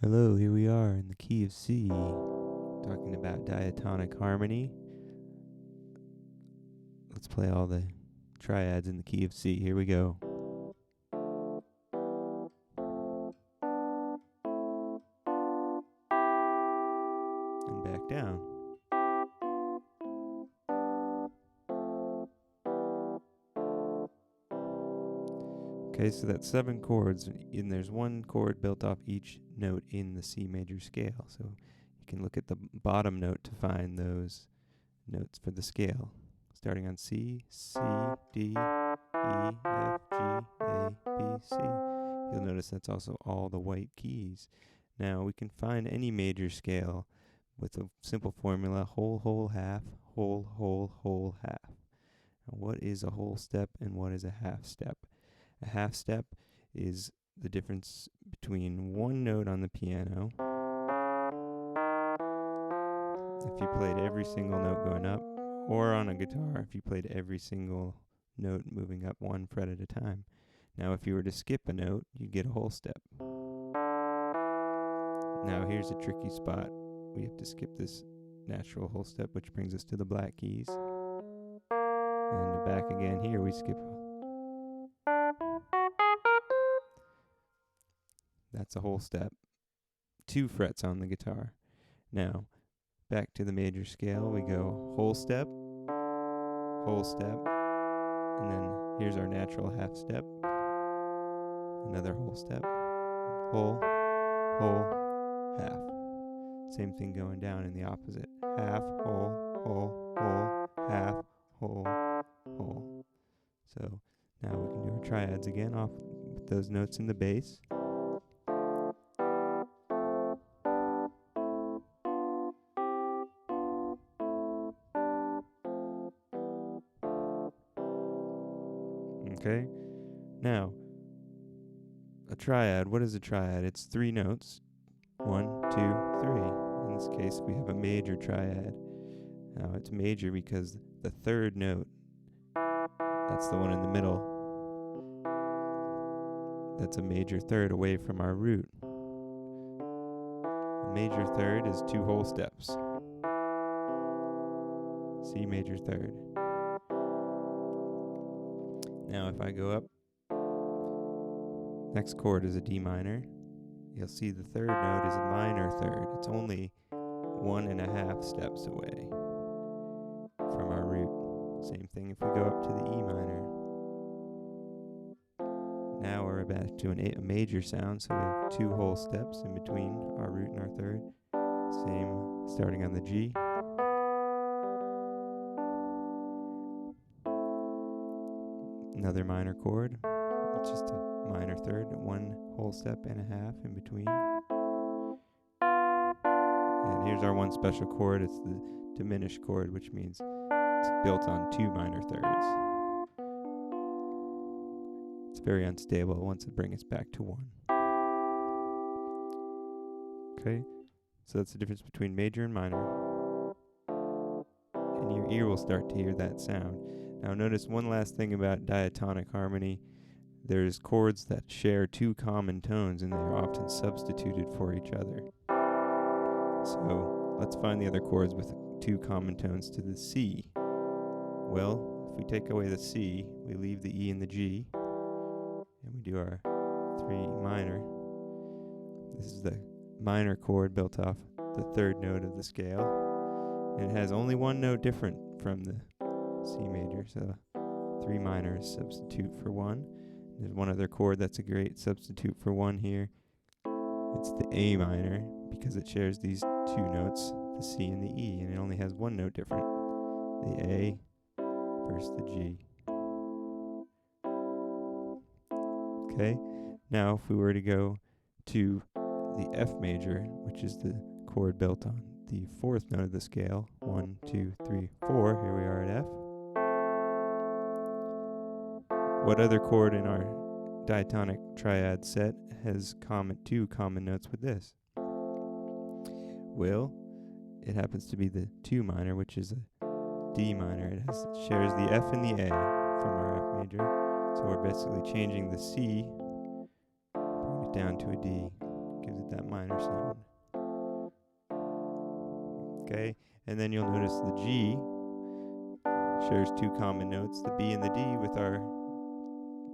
Hello, here we are in the key of C, talking about diatonic harmony. Let's play all the triads in the key of C. Here we go. And back down. Okay, so that's 7 chords, and there's one chord built off each note in the C major scale. So you can look at the bottom note to find those notes for the scale. Starting on C, C, D, E, F, G, A, B, C. You'll notice that's also all the white keys. Now we can find any major scale with a simple formula: whole, whole, half, whole, whole, whole, half. Now what is a whole step and what is a half step? A half step is the difference between one note on the piano. If you played every single note going up, or on a guitar, if you played every single note moving up one fret at a time. Now, if you were to skip a note, you'd get a whole step. Now, here's a tricky spot. We have to skip this natural whole step, which brings us to the black keys. And back again here, we skip. That's a whole step. 2 frets on the guitar. Now, back to the major scale, we go whole step, and then here's our natural half step, another whole step, whole, whole, half. Same thing going down in the opposite. Half, whole, whole, whole, half, whole, whole. So now we can do our triads again off with those notes in the bass. Okay, now a triad. What is a triad? It's 3 notes. 1, 2, 3. In this case, we have a major triad. Now it's major because the third note, that's the one in the middle, that's a major third away from our root. A major third is 2 whole steps. C major third. Now if I go up, next chord is a D minor. You'll see the third note is a minor third. It's only 1.5 steps away from our root. Same thing if we go up to the E minor. Now we're back to a major sound, so we have 2 whole steps in between our root and our third. Same starting on the G. Another minor chord. It's just a minor third, 1 whole step and a half in between. And here's our one special chord. It's the diminished chord, which means it's built on 2 minor thirds. It's very unstable. It wants to bring us back to 1. Okay, so that's the difference between major and minor. And your ear will start to hear that sound. Now notice one last thing about diatonic harmony. There's chords that share 2 common tones, and they are often substituted for each other. So let's find the other chords with 2 common tones to the C. Well, if we take away the C, we leave the E and the G, and we do our 3 minor. This is the minor chord built off the third note of the scale, and it has only 1 note different from the C major, so 3 minors substitute for 1. There's one other chord that's a great substitute for 1 here. It's the A minor, because it shares these 2 notes, the C and the E, and it only has 1 note different, the A versus the G. Okay, now if we were to go to the F major, which is the chord built on the 4th note of the scale, 1, 2, 3, 4, here we are at F. What other chord in our diatonic triad set has 2 common notes with this? Well, it happens to be the 2 minor, which is a D minor. It shares the F and the A from our F major. So we're basically changing the C, bring it down to a D, gives it that minor sound. Okay, and then you'll notice the G shares two common notes, the B and the D, with our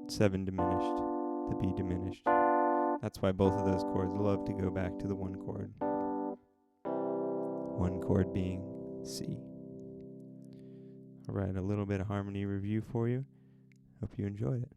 7 diminished, the B diminished. That's why both of those chords love to go back to the one chord. One chord being C. All right, a little bit of harmony review for you. Hope you enjoyed it.